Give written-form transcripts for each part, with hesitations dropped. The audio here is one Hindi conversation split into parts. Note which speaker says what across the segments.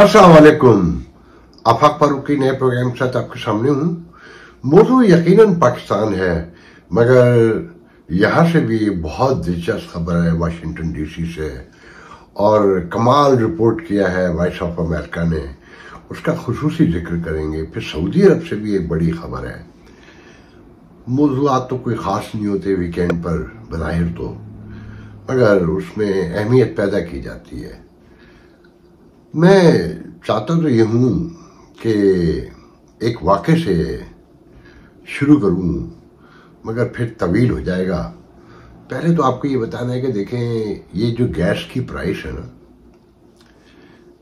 Speaker 1: अस्सलाम वालेकुम। आफाक फारूकी नए प्रोग्राम के साथ आपके सामने हूँ। मौजू यकीनन पाकिस्तान है, मगर यहाँ से भी बहुत दिलचस्प खबर है वाशिंगटन डीसी से, और कमाल रिपोर्ट किया है वॉइस ऑफ अमेरिका ने, उसका खुसूसी जिक्र करेंगे। फिर सऊदी अरब से भी एक बड़ी खबर है। मौजूआत तो कोई ख़ास नहीं होते वीकेंड पर बज़ाहिर तो, मगर उसमें अहमियत पैदा की जाती है। मैं चाहता तो ये हूँ कि एक वाक़े से शुरू करूँ, मगर फिर तवील हो जाएगा। पहले तो आपको ये बताना है कि देखें, ये जो गैस की प्राइस है ना,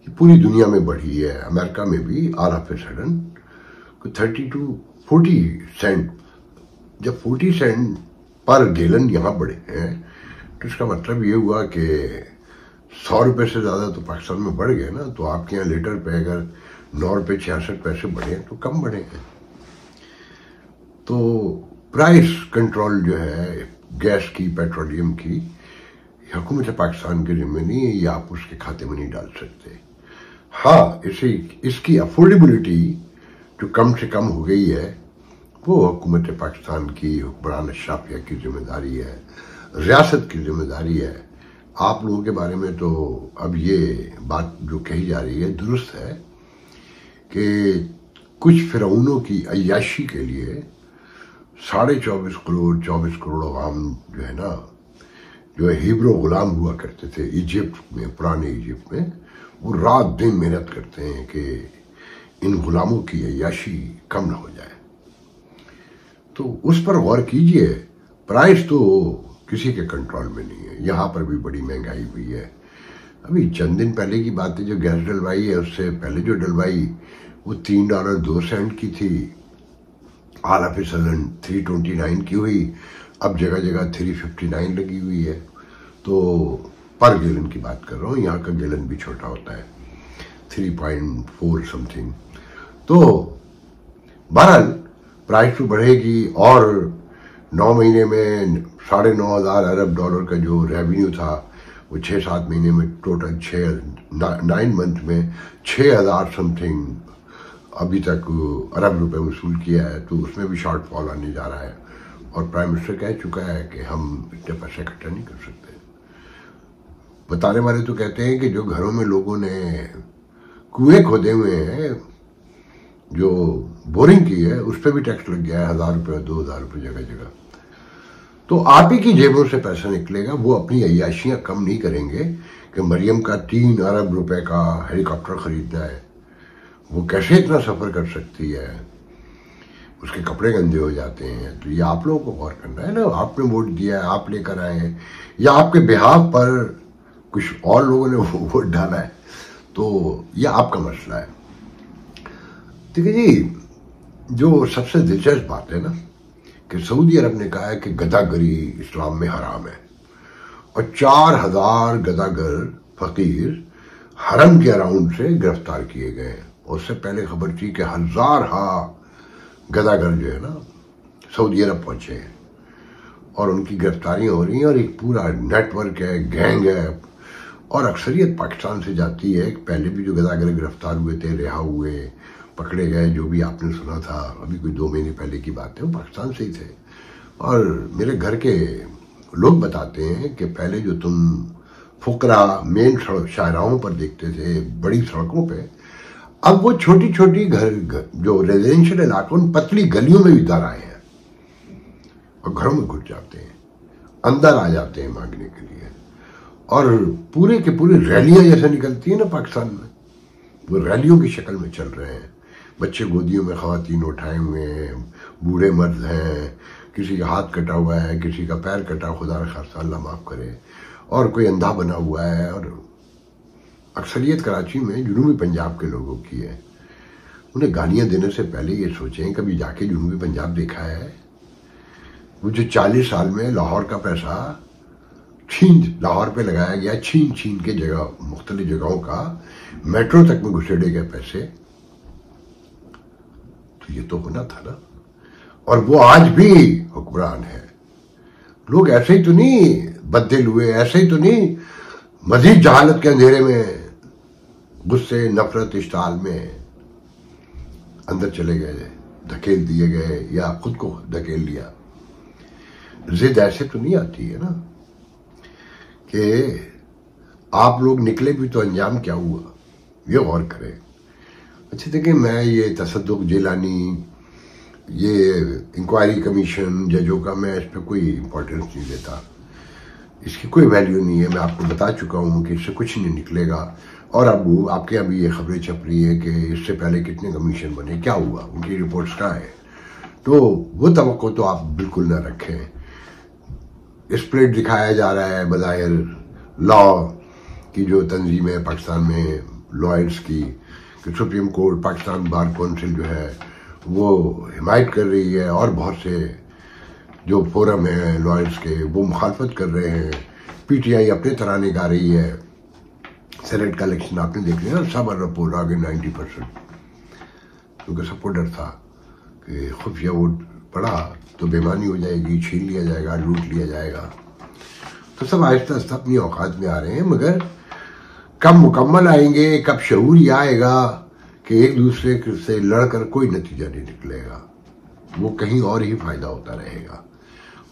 Speaker 1: ये पूरी दुनिया में बढ़ी है। अमेरिका में भी all of a sudden 30 to 40 cent. जब 40 सेंट पर गैलन यहाँ बढ़े हैं तो इसका मतलब ये हुआ कि 100 रुपये से ज़्यादा तो पाकिस्तान में बढ़ गए ना। तो आपके यहाँ लीटर पे अगर 9 रुपये 66 पैसे बढ़े तो कम बढ़े हैं। तो प्राइस कंट्रोल जो है गैस की, पेट्रोलियम की, हुकूमत पाकिस्तान के जिम्मे नहीं है, ये आप उसके खाते में नहीं डाल सकते। हाँ, इसकी अफोर्डेबिलिटी जो कम से कम हो गई है वो हुकूमत पाकिस्तान की, हुक्मरान अशराफिया की जिम्मेदारी है, रियासत की जिम्मेदारी है। आप लोगों के बारे में तो अब ये बात जो कही जा रही है दुरुस्त है कि कुछ फिरौनों की अय्याशी के लिए 24.25 करोड़ अवाम जो है ना, जो हिब्रो गुलाम हुआ करते थे इजिप्ट में, पुराने इजिप्ट में, वो रात दिन मेहनत करते हैं कि इन गुलामों की अय्याशी कम ना हो जाए। तो उस पर गौर कीजिए। प्राइस तो किसी के कंट्रोल में नहीं है। यहाँ पर भी बड़ी महंगाई हुई है। अभी चंद दिन पहले की बात है, जो गैस डलवाई है उससे पहले जो डलवाई वो $3.02 की थी, ऑल ऑफ ए सडन 329 की हुई। अब जगह जगह 359 लगी हुई है। तो पर गैलन की बात कर रहा हूँ, यहाँ का गैलन भी छोटा होता है, 3.4 समथिंग। तो बहरहाल प्राइस तो बढ़ेगी, और 9 महीने में 9,500 अरब डॉलर का जो रेवेन्यू था वो 6-7 महीने में टोटल 9 मंथ में 6,000 समथिंग अभी तक अरब रुपए वसूल किया है। तो उसमें भी शॉर्टफॉल आने जा रहा है, और प्राइम मिनिस्टर कह चुका है कि हम इतने पैसे इकट्ठा नहीं कर सकते। बताने वाले तो कहते हैं कि जो घरों में लोगों ने कुएं खोदे हुए हैं, जो बोरिंग की है, उस पर भी टैक्स लग गया है, 1,000 रुपये 2,000 रुपये जगह जगह। तो आप ही की जेबों से पैसा निकलेगा। वो अपनी अय्याशियां कम नहीं करेंगे कि मरियम का 3 अरब रुपए का हेलीकॉप्टर खरीदना है। वो कैसे इतना सफर कर सकती है, उसके कपड़े गंदे हो जाते हैं। तो ये आप लोगों को गौर करना है ना। आपने वोट दिया है, आप लेकर आए हैं, या आपके बिहाफ पर कुछ और लोगों ने वोट डाला है, तो ये आपका मसला है। ठीक है जी। जो सबसे दिलचस्प बात है ना कि सऊदी अरब ने कहा है कि गदागरी इस्लाम में हराम है, और 4,000 गदागर फकीर हरम के अराउंड से गिरफ्तार किए गए हैं। उससे पहले खबर थी कि 1,000 गदागर जो है ना सऊदी अरब पहुंचे हैं, और उनकी गिरफ्तारियां हो रही हैं, और एक पूरा नेटवर्क है, गैंग है, और अक्सरियत पाकिस्तान से जाती है। पहले भी जो गदागर गिरफ्तार हुए थे, रिहा हुए, पकड़े गए, जो भी आपने सुना था अभी कोई 2 महीने पहले की बात है, वो पाकिस्तान से ही थे। और मेरे घर के लोग बताते हैं कि पहले जो तुम फुकरा मेन शाहराहों पर देखते थे, बड़ी सड़कों पे, अब वो छोटी छोटी घर जो रेजिडेंशियल इलाकों, उन पतली गलियों में भी दर आए हैं, और घरों में घुस जाते हैं, अंदर आ जाते हैं मांगने के लिए। और पूरे के पूरे रैलियां जैसे निकलती है ना पाकिस्तान में, वो रैलियों की शक्ल में चल रहे हैं। बच्चे गोदियों में खवातीन उठाए हुए हैं, बूढ़े मर्द हैं, किसी का हाथ कटा हुआ है, किसी का पैर कटा, खुदा न खास्ता अल्लाह माफ करे, और कोई अंधा बना हुआ है। और अक्सरियत कराची में जुनूबी पंजाब के लोगों की है। उन्हें गालियां देने से पहले ये सोचें, कभी जाके जुनूबी पंजाब देखा है? वो जो 40 साल में लाहौर का पैसा लाहौर पे लगाया गया, छीन के जगह, मुख्तलिफ जगहों का मेट्रो तक में घुसेड़े गए पैसे, तो ये तो होना था ना। और वो आज भी हुक्मरान है। लोग ऐसे ही तो नहीं बददिल हुए, ऐसे ही तो नहीं मजीद जहालत के अंधेरे में गुस्से नफरत इश्ताल में अंदर चले गए, धकेल दिए गए या खुद को धकेल लिया। जिद ऐसे तो नहीं आती है ना कि आप लोग निकले भी तो अंजाम क्या हुआ, ये गौर करें। अच्छा देखिए, मैं ये तसद्दुक जिलानी, ये इंक्वायरी कमीशन जजों का, मैं इस पर कोई इंपॉर्टेंस नहीं देता, इसकी कोई वैल्यू नहीं है। मैं आपको बता चुका हूँ कि इससे कुछ नहीं निकलेगा। और अब आपके यहाँ भी ये खबरें छप रही है कि इससे पहले कितने कमीशन बने, क्या हुआ, उनकी रिपोर्ट्स कहाँ है, तो वो तवक्को तो आप बिल्कुल ना रखें। स्प्लिट दिखाया जा रहा है बज़ाहिर लॉ की जो तंजीम है पाकिस्तान में लॉयर्स की, कि supreme court, Pakistan bar council जो है वो हिमायत कर रही है और बहुत से जो फोरम है लॉयर्स के वो मुखालफत कर रहे हैं। पीटीआई अपने तराने गा रही है। सेनेट का इलेक्शन आपने देख लिया, सब रिपोर्ट आ गए 90%, क्योंकि सबको डर था कि खुफिया वोट पड़ा तो बेईमानी हो जाएगी, छीन लिया जाएगा, लूट लिया जाएगा। तो सब आहिस्ता आहिस्ता अपनी औकात में आ रहे हैं, मगर कब मुकम्मल आएंगे, कब शऊर ये आएगा कि एक दूसरे से लड़कर कोई नतीजा नहीं निकलेगा, वो कहीं और ही फायदा होता रहेगा।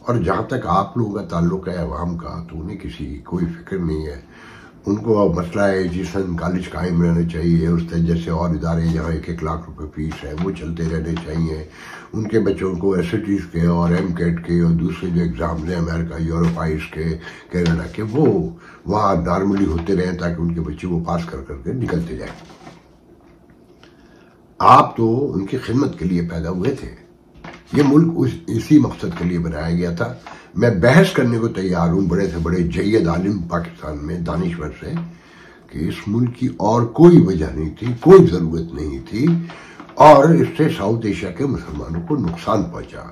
Speaker 1: और जहाँ तक आप लोगों का ताल्लुक है अवाम का, तो उन्हें किसी की कोई फिक्र नहीं है। उनको मसला है एजुकेशन कॉलेज कायम रहना चाहिए, उस तरह जैसे और इदारे जहाँ 1-1 लाख रुपए फीस है वो चलते रहने चाहिए। उनके बच्चों को एसएटीज के और एमकेट के और दूसरे जो एग्ज़ाम्स हैं अमेरिका, यूरोप, आइस के, कनाडा के, वो वहाँ नॉर्मली होते रहें ताकि उनके बच्चे वो पास कर करके निकलते जाए। आप तो उनकी खिदमत के लिए पैदा हुए थे, ये मुल्क इसी मकसद के लिए बनाया गया था। मैं बहस करने को तैयार हूँ बड़े से बड़े जय्यद आलिम पाकिस्तान में, दानिश्वर से, कि इस मुल्क की और कोई वजह नहीं थी, कोई ज़रूरत नहीं थी, और इससे साउथ एशिया के मुसलमानों को नुकसान पहुंचा।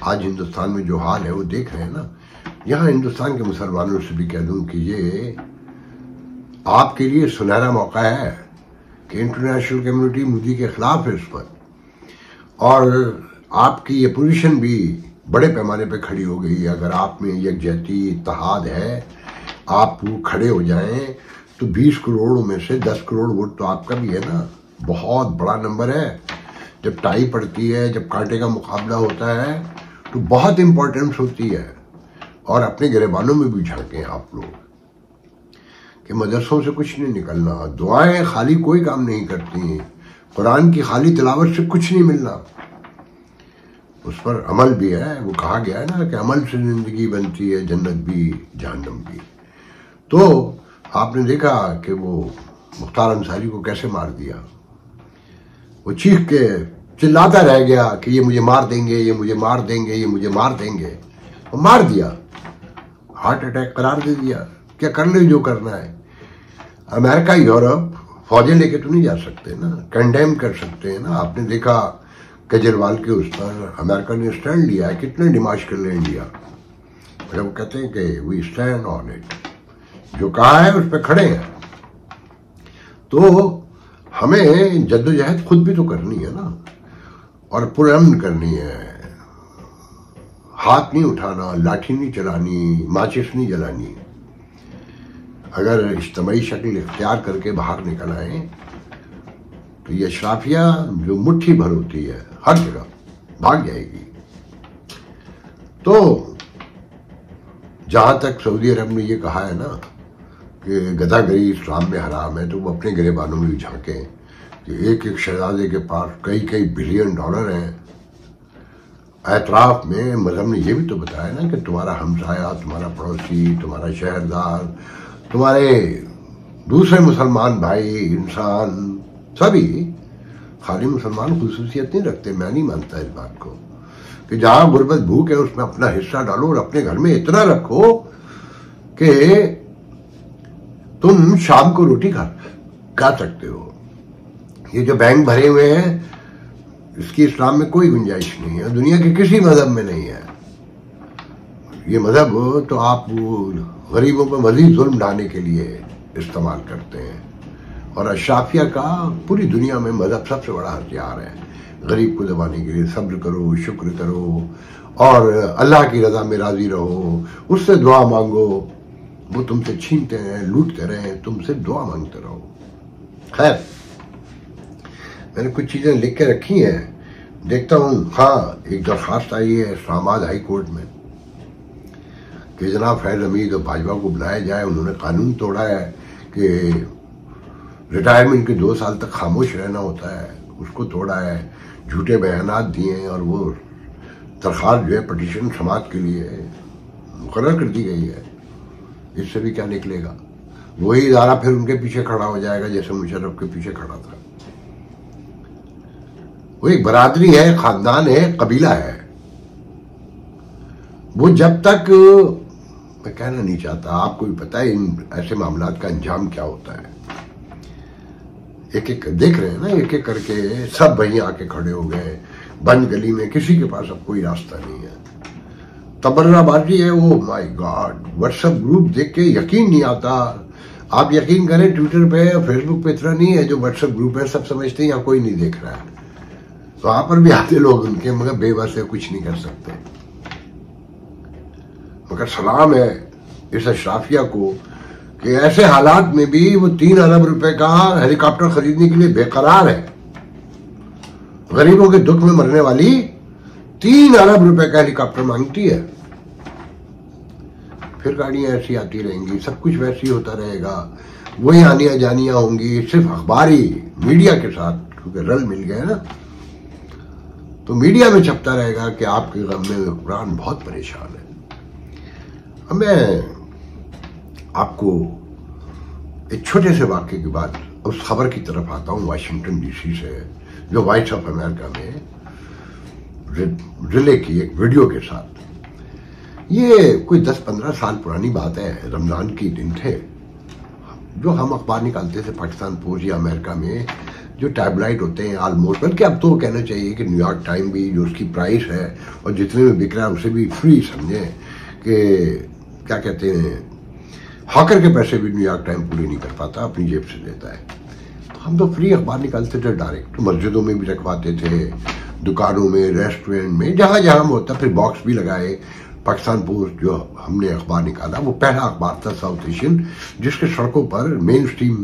Speaker 1: आज हिंदुस्तान में जो हाल है वो देख रहे हैं ना। यहाँ हिंदुस्तान के मुसलमानों से भी कह दूं कि ये आपके लिए सुनहरा मौका है कि इंटरनेशनल कम्युनिटी मोदी के खिलाफ है इस पर, और आपकी ये पोजीशन भी बड़े पैमाने पे खड़ी हो गई है। अगर आप में यकजहती इत्तेहाद है, आप खड़े हो जाएं, तो 20 करोड़ में से 10 करोड़ वोट तो आपका भी है ना, बहुत बड़ा नंबर है। जब टाई पड़ती है, जब कांटे का मुकाबला होता है, तो बहुत इंपॉर्टेंस होती है। और अपने गिरेबानों में भी झांकें आप लोग कि मदरसों से कुछ नहीं निकलना, दुआएं खाली कोई काम नहीं करती, कुरान की खाली तिलावत से कुछ नहीं मिलना, उस पर अमल भी है। वो कहा गया है ना कि अमल से जिंदगी बनती है, जन्नत भी जहन्नम भी। तो आपने देखा कि वो मुख्तार अंसारी को कैसे मार दिया, वो चीख के चिल्लाता रह गया कि ये मुझे मार देंगे, ये मुझे मार देंगे, ये मुझे मार देंगे, वो मार दिया, हार्ट अटैक करार दे दिया। क्या कर ले जो करना है। अमेरिका, यूरोप फौजें लेके तो नहीं जा सकते ना, कंडेम कर सकते हैं ना। आपने देखा केजरीवाल के उस पर अमेरिका ने स्टैंड लिया है, कितने डिमांड कर ले इंडिया, वो कहते हैं कि वी स्टैंड ऑन इट, जो कहा है उस पर खड़े हैं। तो हमें जद्दोजहद खुद भी तो करनी है ना, और पुरअमन करनी है। हाथ नहीं उठाना, लाठी नहीं चलानी, माचिस नहीं जलानी। अगर इज्तिमाई शक्ल इख्तियार करके बाहर निकल आए तो ये अशराफिया जो मुट्ठी भर होती है हर जगह भाग जाएगी। तो जहां तक सऊदी अरब ने ये कहा है ना कि गदागरी इस्लाम में हराम है, तो वो अपने गिरेबानों में भी झांकें कि एक एक शहजादे के पास कई कई बिलियन डॉलर हैं। एतराफ में मजहब ने यह भी तो बताया ना कि तुम्हारा हमसाया, तुम्हारा पड़ोसी, तुम्हारा शहरदार, तुम्हारे दूसरे मुसलमान भाई, इंसान, सभी, खाली मुसलमान खुसूसियत नहीं रखते। मैं नहीं मानता इस बात को कि जहां गुर्बत भूख है उसमें अपना हिस्सा डालो और अपने घर में इतना रखो कि तुम शाम को रोटी खा सकते हो। ये जो बैंक भरे हुए हैं इसकी इस्लाम में कोई गुंजाइश नहीं है, दुनिया के किसी मजहब में नहीं है। ये मजहब तो आप गरीबों पर मजीद जुल्म ढाने के लिए इस्तेमाल करते हैं। और अशराफिया का पूरी दुनिया में मजहब सबसे बड़ा हथियार है, गरीब को दबाने के लिए। सब्र करो, शुक्र करो और अल्लाह की रजा में राजी रहो, उससे दुआ मांगो, वो तुमसे छीनते हैं, लूटते रहे, तुमसे दुआ मांगते रहो। खैर, मैंने कुछ चीजें लिख के रखी हैं, देखता हूं। हाँ, एक दरखास्त आई है इस्लामाबाद हाई कोर्ट में कि जनाब फैज हमीद और भाजपा को बुलाया जाए। उन्होंने कानून तोड़ा है कि रिटायरमेंट के 2 साल तक खामोश रहना होता है, उसको तोड़ा है, झूठे बयानात दिए हैं, और वो दरखास्त जो है पटिशन समात के लिए मुकर्रर कर दी गई है। इससे भी क्या निकलेगा? वही इदारा फिर उनके पीछे खड़ा हो जाएगा जैसे मुशर्रफ के पीछे खड़ा था। वो एक बरादरी है, खानदान है, कबीला है। वो जब तक, मैं कहना नहीं चाहता, आपको भी पता है इन ऐसे मामलात का अंजाम क्या होता है। एक एक देख रहे हैं ना, एक एक करके सब भाई आके खड़े हो गए बंद गली में, किसी के पास अब कोई रास्ता नहीं है। तबर्राबाजी है वो। माय गॉड, व्हाट्सएप ग्रुप देख के यकीन नहीं आता। आप यकीन करें, ट्विटर पे फेसबुक पे इतना नहीं है जो व्हाट्सएप ग्रुप है, सब समझते हैं यहाँ कोई नहीं देख रहा है। तो वहां पर भी आते लोग उनके, मगर बेबस है, कुछ नहीं कर सकते। मगर सलाम है इस अशराफिया को कि ऐसे हालात में भी वो 3 अरब रुपए का हेलीकॉप्टर खरीदने के लिए बेकरार है। गरीबों के दुख में मरने वाली 3 अरब रुपए का हेलीकॉप्टर मांगती है। फिर गाड़ियां ऐसी आती रहेंगी, सब कुछ वैसे ही होता रहेगा, वही आनियां जानियां होंगी, सिर्फ अखबारी मीडिया के साथ, क्योंकि रल मिल गए ना, तो मीडिया में छपता रहेगा कि आपके गम में हुक्मरान बहुत परेशान है। अब मैं आपको एक छोटे से वाक्य के बाद उस खबर की तरफ आता हूं वाशिंगटन डीसी से, जो वॉइस ऑफ अमेरिका में रिले की एक वीडियो के साथ। ये कोई 10-15 साल पुरानी बात है। रमजान के दिन थे, जो हम अखबार निकालते थे पाकिस्तान पोस्ट या अमेरिका में, जो टैबलाइट होते हैं ऑलमोस्ट, बल्कि अब तो कहना चाहिए कि न्यूयॉर्क टाइम भी, जो उसकी प्राइस है और जितने में बिक रहा है उसे भी फ्री समझें कि क्या कहते हैं, हॉकर के पैसे भी न्यूयॉर्क टाइम पूरे नहीं कर पाता, अपनी जेब से देता है। तो हम तो फ्री अखबार निकालते थे डायरेक्ट, तो मस्जिदों में भी रखवाते थे, दुकानों में, रेस्टोरेंट में, जहां जहां होता। फिर बॉक्स भी लगाए। पाकिस्तान पोस्ट जो हमने अखबार निकाला वो पहला अखबार था साउथ एशियन जिसके सड़कों पर मेन स्ट्रीम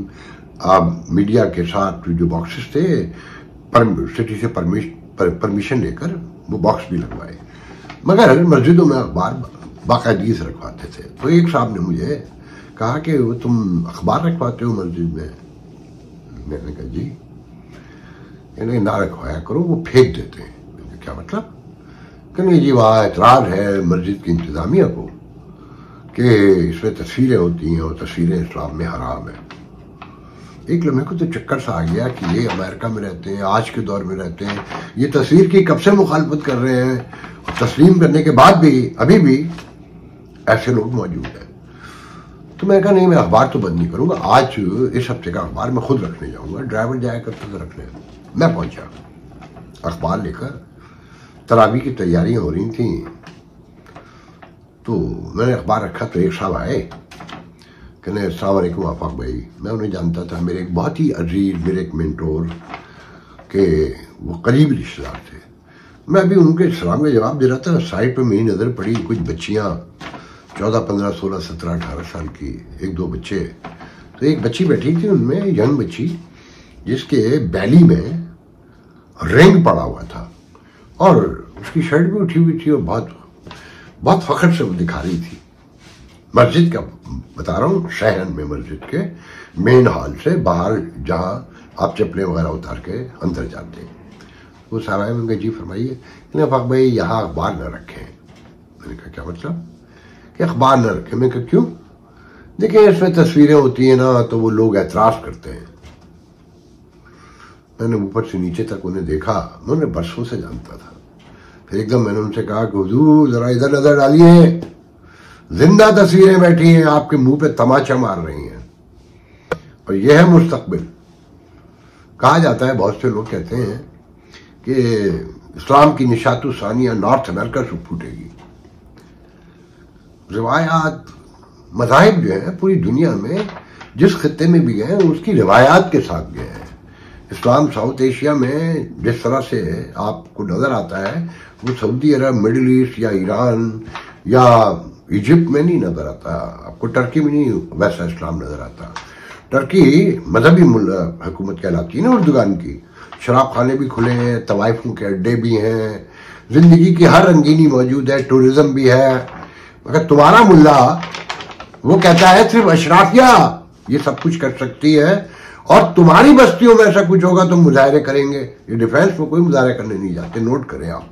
Speaker 1: मीडिया के साथ जो बॉक्सेस थे, सिटी से परमिशन लेकर वो बॉक्स भी लगवाए। मगर मस्जिदों में अखबार बाकायदगी से रखवाते थे। तो एक साहब ने मुझे कहा कि वो तुम अखबार रखवाते हो मस्जिद में? मैंने कहा जी। इन्हें ना रखवाया करो, वो फेंक देते हैं। क्या मतलब? कहने जी वहाँ एतराज है मस्जिद की इंतजामिया को कि इसमें तस्वीरें होती हैं और तस्वीरें इस्लाम में हराम है। एक लम्हे को तो चक्कर सा आ गया कि ये अमेरिका में रहते हैं, आज के दौर में रहते हैं, ये तस्वीर की कब से मुखालफत कर रहे हैं, और तस्लीम करने के बाद भी अभी भी ऐसे लोग मौजूद हैं। तो मैं कहा नहीं, मैं अखबार तो बंद नहीं करूंगा, आज इस हफ्ते का अखबार मैं खुद रखने जाऊंगा। ड्राइवर जाया करता था रखने, मैं पहुंचा अखबार लेकर। तरावी की तैयारियां हो रही थी, तो मैंने अखबार रखा तो एक साहब आए, कहने अस्सलाम वालेकुम आफाक भाई। मैं उन्हें जानता था, मेरे एक बहुत ही अजीज, मेरे एक मेंटोर के वो करीबी रिश्तेदार थे। मैं अभी उनके सलाम का जवाब दे रहा था, साइड पे मेरी नज़र पड़ी कुछ बच्चियां 14, 15, 16, 17, 18 साल की, 1-2 बच्चे। तो एक बच्ची बैठी थी उनमें, यंग बच्ची, जिसके बैली में रिंग पड़ा हुआ था और उसकी शर्ट भी उठी हुई थी और बहुत फख्र से वो दिखा रही थी। मस्जिद का बता रहा हूँ, शहर में मस्जिद के मेन हॉल से बाहर, जहाँ आप चप्पलें वगैरह उतार के अंदर जाते हैं। वो सारा है, मैंने जी फरमाइए। अफाक भाई यहाँ अखबार न रखें। मैंने कहा क्या मतलब? कि अखबार न रखें। मैं कहा क्यों? देखिए इसमें तस्वीरें होती हैं ना, तो वो लोग एतराज करते हैं। मैंने ऊपर से नीचे तक उन्हें देखा, मैं उन्हें बरसों से जानता था। फिर एकदम मैंने उनसे कहा कि हुजूर जरा इधर नजर डालिए, जिंदा तस्वीरें बैठी हैं, आपके मुंह पे तमाचा मार रही हैं, और यह है मुस्तकबिल। कहा जाता है, बहुत से लोग कहते हैं कि इस्लाम की निशातु सानिया नॉर्थ अमेरिका से फूटेगी। रिवायात, मज़ाहिब जो है पूरी दुनिया में जिस खित्ते में भी गए उसकी रिवायात के साथ गए हैं। इस्लाम साउथ एशिया में जिस तरह से आपको नजर आता है, वो सऊदी अरब, मिडिल ईस्ट या ईरान या इजिप्ट में नहीं नजर आता, आपको टर्की में नहीं वैसा इस्लाम नजर आता। टर्की मजहबी हुकूमत कहलाती है ना उर्दुगान की। शराब खाने भी खुले हैं, तवाइफों के अड्डे भी हैं, जिंदगी की हर रंगीनी मौजूद है, टूरिज्म भी है। मगर तुम्हारा मुल्ला वो कहता है सिर्फ अशराफिया ये सब कुछ कर सकती है, और तुम्हारी बस्तियों में ऐसा कुछ होगा तो मुजाहरे करेंगे। ये डिफेंस में कोई मुजाहरे करने नहीं जाते, नोट करें आप।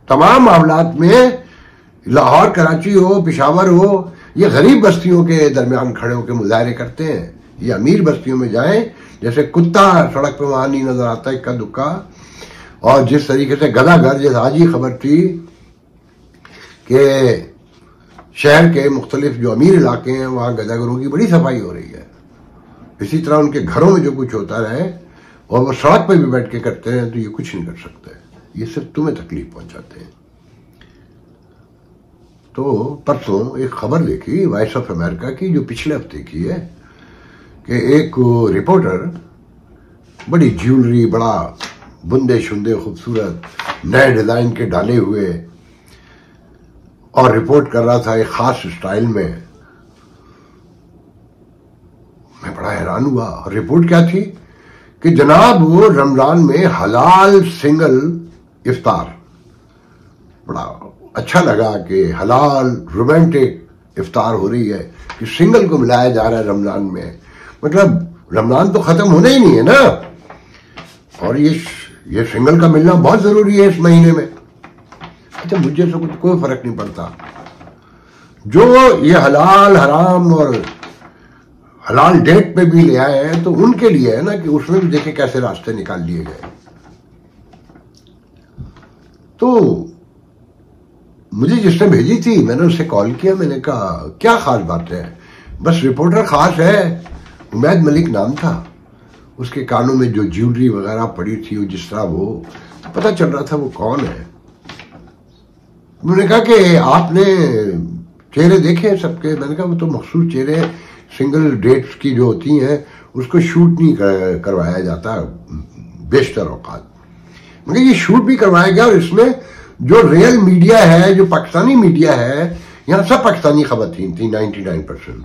Speaker 1: तमाम मामलात में लाहौर, कराची हो, पेशावर हो, ये गरीब बस्तियों के दरमियान खड़े होकर मुजाहरे करते हैं। ये अमीर बस्तियों में जाएं, जैसे कुत्ता सड़क पे वहां नहीं नजर आता इक्का दुक्का। और जिस तरीके से गदागर, जैसे आज ही खबर थी कि शहर के मुख्तलिफ जो अमीर इलाके हैं वहां गदागरों की बड़ी सफाई हो रही है। इसी तरह उनके घरों में जो कुछ होता रहे और वो सड़क पर भी बैठ के करते हैं तो ये कुछ नहीं कर सकते, ये सिर्फ तुम्हें तकलीफ पहुंचाते हैं। तो परसों एक खबर देखी वॉइस ऑफ अमेरिका की जो पिछले हफ्ते की है कि एक रिपोर्टर बड़ी ज्वेलरी, बड़ा बुंदे शुंदे खूबसूरत नए डिजाइन के डाले हुए और रिपोर्ट कर रहा था एक खास स्टाइल में। मैं बड़ा हैरान हुआ। और रिपोर्ट क्या थी कि जनाब वो रमजान में हलाल सिंगल इफ्तार, बड़ा अच्छा लगा कि हलाल रोमांटिक इफ्तार हो रही है कि सिंगल को मिलाया जा रहा है रमजान में। मतलब रमजान तो खत्म होना ही नहीं है ना, और ये सिंगल का मिलना बहुत जरूरी है इस महीने में। अच्छा, मुझे से कुछ कोई फर्क नहीं पड़ता। जो ये हलाल हराम और हलाल डेट पे भी ले आए हैं तो उनके लिए है ना कि उसमें भी देखे कैसे रास्ते निकाल लिए गए। तो मुझे जिसने भेजी थी मैंने उससे कॉल किया, मैंने कहा क्या खास बात है? बस रिपोर्टर खास है, उमैद मलिक नाम था। उसके कानों में जो ज्वेलरी वगैरह पड़ी थी वो जिस तरह वो पता चल रहा था वो कौन है। उन्होंने कहा कि आपने चेहरे देखे सबके? मैंने कहा वो तो मखसूस चेहरे सिंगल डेट्स की जो होती हैं उसको शूट नहीं करवाया जाता बेशतर औकात। मगर ये शूट भी करवाया गया और इसमें जो रियल मीडिया है, जो पाकिस्तानी मीडिया है, यहाँ सब पाकिस्तानी खवातीन थी 99%,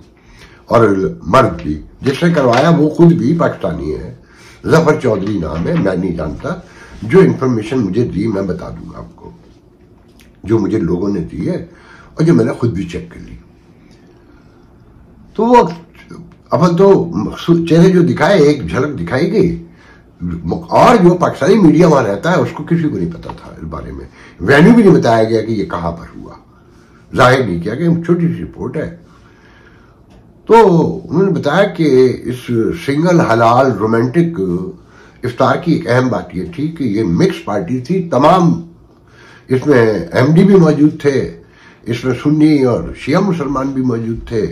Speaker 1: और मर्द भी। जिसने करवाया वो खुद भी पाकिस्तानी है, जफर चौधरी नाम है, मैं नहीं जानता। जो इन्फॉर्मेशन मुझे दी मैं बता दूंगा आपको, जो मुझे लोगों ने दी है और जो मैंने खुद भी चेक कर ली। तो वो अपन तो चेहरे जो दिखाए एक झलक दिखाई गई, और जो पाकिस्तानी मीडिया वहां रहता है उसको किसी को नहीं पता था इस बारे में। वेन्यू भी नहीं बताया गया कि ये कहां पर हुआ, जाहिर नहीं किया गया, छोटी सी रिपोर्ट है। तो उन्होंने बताया कि इस सिंगल हलाल रोमांटिक इफ्तार की एक अहम बात यह थी कि ये मिक्स पार्टी थी। तमाम इसमें एमडी भी मौजूद थे, इसमें सुन्नी और शिया मुसलमान भी मौजूद थे,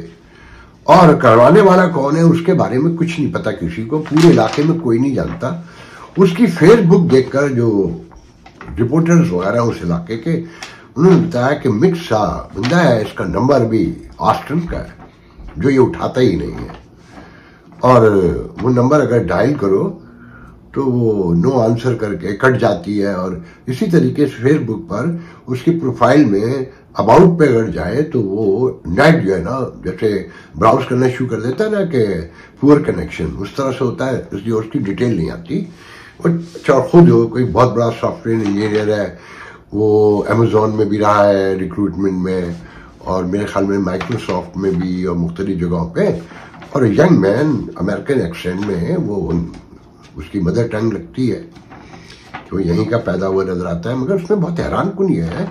Speaker 1: और करवाने वाला कौन है उसके बारे में कुछ नहीं पता किसी को, पूरे इलाके में कोई नहीं जानता। उसकी फेसबुक देखकर जो रिपोर्टर्स वगैरह उस इलाके के, उन्होंने बताया कि मिक्स सा बंदा है, इसका नंबर भी ऑस्ट्रेल का है जो ये उठाता ही नहीं है, और वो नंबर अगर डायल करो तो वो नो आंसर करके कट जाती है। और इसी तरीके से फेसबुक पर उसकी प्रोफाइल में अबाउट पे अगर जाए तो वो नेट जो है ना, जैसे ब्राउज करना शुरू कर देता है ना कि पुअर कनेक्शन, उस तरह से होता है, इसलिए उसकी डिटेल नहीं आती। अच्छा, खुद कोई बहुत बड़ा सॉफ्टवेयर इंजीनियर है, वो अमेजोन में भी रहा है रिक्रूटमेंट में, और मेरे ख्याल में माइक्रोसॉफ्ट में भी और मुख्तलिफ जगहों पे। और यंग मैन अमेरिकन एक्सेंट में वो उसकी मदर टंग लगती है कि वो यहीं का पैदा हुआ नजर आता है। मगर उसमें बहुत हैरान कुन ये है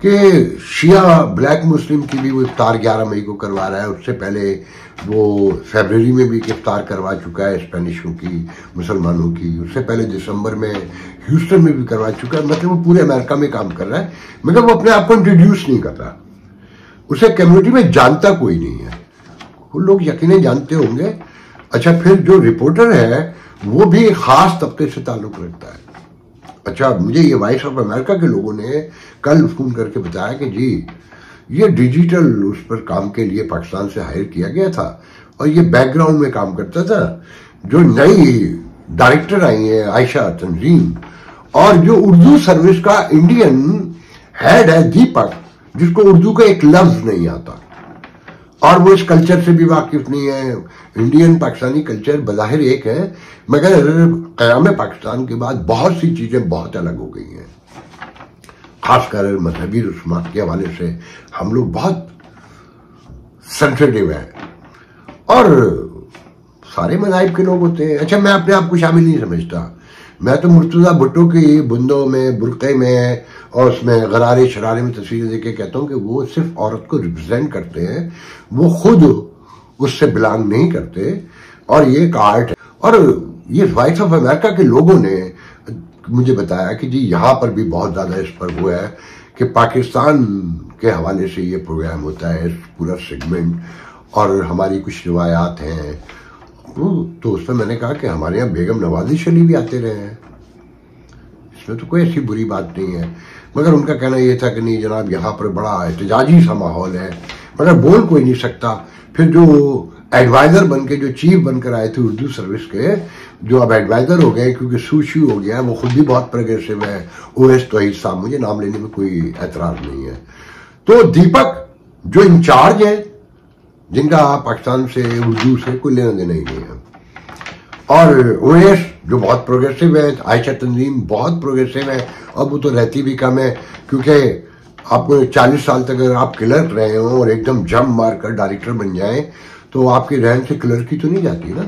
Speaker 1: कि शिया ब्लैक मुस्लिम की भी वो इफ्तार 11 मई को करवा रहा है। उससे पहले वो फरवरी में भी इफ्तार करवा चुका है स्पेनिशों की, मुसलमानों की। उससे पहले दिसंबर में ह्यूस्टन में भी करवा चुका है। मतलब वो पूरे अमेरिका में काम कर रहा है, मगर वो अपने आप को इंट्रोड्यूस नहीं कर रहा। उसे कम्युनिटी में जानता कोई नहीं है। वो लोग यकीनन जानते होंगे। अच्छा, फिर जो रिपोर्टर है वो भी एक खास तबके से ताल्लुक रखता है। अच्छा, मुझे ये वॉइस ऑफ अमेरिका के लोगों ने कल फोन करके बताया कि जी ये डिजिटल उस पर काम के लिए पाकिस्तान से हायर किया गया था, और ये बैकग्राउंड में काम करता था। जो नई डायरेक्टर आई है आयशा तंजीम, और जो उर्दू सर्विस का इंडियन हेड है दीपक, जिसको उर्दू का एक लफ्ज नहीं आता और वो इस कल्चर से भी वाकिफ नहीं है। इंडियन पाकिस्तानी कल्चर बज़ाहिर एक है, मगर क़याम पाकिस्तान के बाद बहुत सी चीजें बहुत अलग हो गई हैं। खासकर मजहबी रस्मात के हवाले से हम लोग बहुत सेंसिटिव हैं और सारे मज़ाहिब के लोग होते हैं। अच्छा, मैं अपने आप को शामिल नहीं समझता। मैं तो मुर्तज़ा भुट्टो की बुंदों में, बुरक़े में और उसमें गरारे शरारे में तस्वीरें देके कहता हूँ कि वो सिर्फ औरत को रिप्रेजेंट करते हैं, वो खुद उससे बिलोंग नहीं करते और ये एक आर्ट है। और ये वॉइस ऑफ अमेरिका के लोगों ने मुझे बताया कि जी यहाँ पर भी बहुत ज़्यादा इस पर हुआ है कि पाकिस्तान के हवाले से ये प्रोग्राम होता है, पूरा सेगमेंट, और हमारी कुछ रिवायात हैं। तो उसमें मैंने कहा कि हमारे यहाँ बेगम नवाज शरीफ भी आते रहे हैं, इसमें तो कोई ऐसी बुरी बात नहीं है। मगर उनका कहना यह था कि नहीं जनाब, यहाँ पर बड़ा एहतजाजी सा माहौल है, मगर बोल कोई नहीं सकता। फिर जो एडवाइजर बन के, जो चीफ बनकर आए थे उर्दू सर्विस के, जो अब एडवाइजर हो गए क्योंकि सूशी हो गया, वो खुद भी बहुत प्रोग्रेसिव है, ओएस तौहीद साहब, मुझे नाम लेने में कोई एतराज नहीं है। तो दीपक जो इंचार्ज है, जिनका पाकिस्तान से, उर्दू से कोई लेना देना ही नहीं है, और ओएस जो बहुत प्रोग्रेसिव है, आयशा तंजीम बहुत प्रोग्रेसिव है, और वो तो रहती भी कम है क्योंकि आपको 40 साल तक अगर आप क्लर्क रहे हो और एकदम जंप मारकर डायरेक्टर बन जाए तो आपकी रैंक से क्लर्क की तो नहीं जाती ना।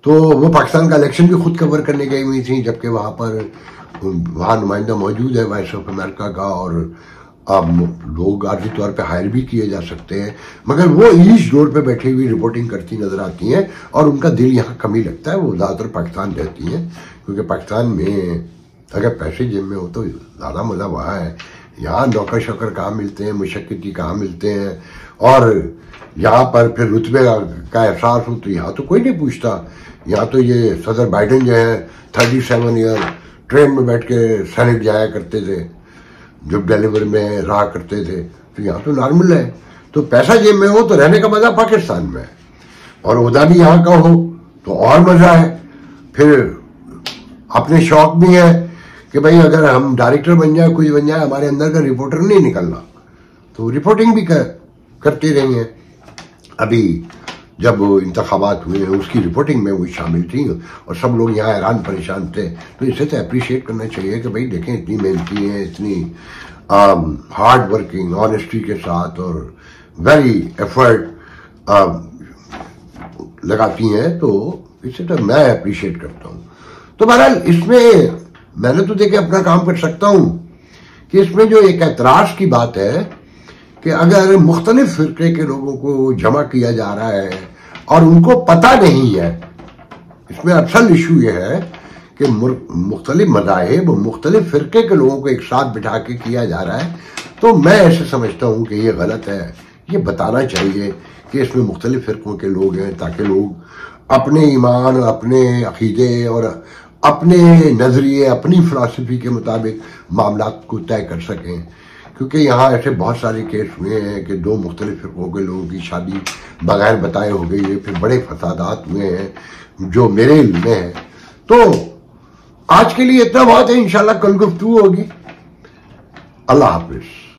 Speaker 1: तो वो पाकिस्तान का इलेक्शन भी खुद कवर करने गई हुई थी, जबकि वहाँ नुमाइंदा मौजूद है वॉइस ऑफ अमेरिका का, और लोग आर्जी तौर पे हायर भी किए जा सकते हैं, मगर वो ईस्ट रोड पे बैठी हुई रिपोर्टिंग करती नजर आती हैं और उनका दिल यहाँ कम ही लगता है। वो ज़्यादातर पाकिस्तान रहती हैं क्योंकि पाकिस्तान में अगर पैसे जेब में हो तो ज़्यादा मज़ा वहाँ है। यहाँ नौकर शौकर कहाँ मिलते हैं, मुशक्क़ती कहाँ मिलते हैं, और यहाँ पर फिर रुतबे का एहसास हो तो यहाँ तो कोई नहीं पूछता। यहाँ तो ये सदर बाइडन जो है 37 ईयर ट्रेन में बैठ के सेनेट जाया करते थे, जब डिलीवर में रहा करते थे, तो यहाँ तो नॉर्मल है। तो पैसा जेब में हो तो रहने का मजा पाकिस्तान में है, और ओहदा भी यहाँ का हो तो और मजा है। फिर अपने शौक भी है कि भाई अगर हम डायरेक्टर बन जाए, कुछ बन जाए, हमारे अंदर का रिपोर्टर नहीं निकलना, तो रिपोर्टिंग भी करते रहेंगे। अभी जब इंतखाबात हुए उसकी रिपोर्टिंग में वो शामिल थी और सब लोग यहाँ हैरान परेशान थे, तो इसे तो अप्रिशिएट करना चाहिए कि भाई देखें इतनी मेहनती हैं, इतनी हार्ड वर्किंग, ऑनेस्टी के साथ और वेरी एफर्ट लगाती हैं, तो इसे तो मैं अप्रिशिएट करता हूँ। तो बहरहाल इसमें मैंने तो देखे अपना काम कर सकता हूँ कि इसमें जो एक एतराज की बात है कि अगर मुख्तलिफ फिरके के लोगों को जमा किया जा रहा है और उनको पता नहीं है, इसमें असल इशू यह है कि मुख्तलिफ मज़ाहिब, मुख्तलिफ फिरके के लोगों को एक साथ बिठा के किया जा रहा है, तो मैं ऐसे समझता हूँ कि ये गलत है। ये बताना चाहिए कि इसमें मुख्तलिफ फिरकों के लोग हैं, ताकि लोग अपने ईमान, अपने अकीदे और अपने नज़रिए, अपनी फ़िलासफ़ी के मुताबिक मामलात को तय कर सकें। क्योंकि यहाँ ऐसे बहुत सारे केस हुए हैं कि दो मुख्तलिफ फिरकों के लोगों की शादी बगैर बताए हो गई है, फिर बड़े फसादात हुए हैं जो मेरे इल्म में है। तो आज के लिए इतना बहुत है, इंशाल्लाह कल गुफ्तगू होगी। अल्लाह हाफिज।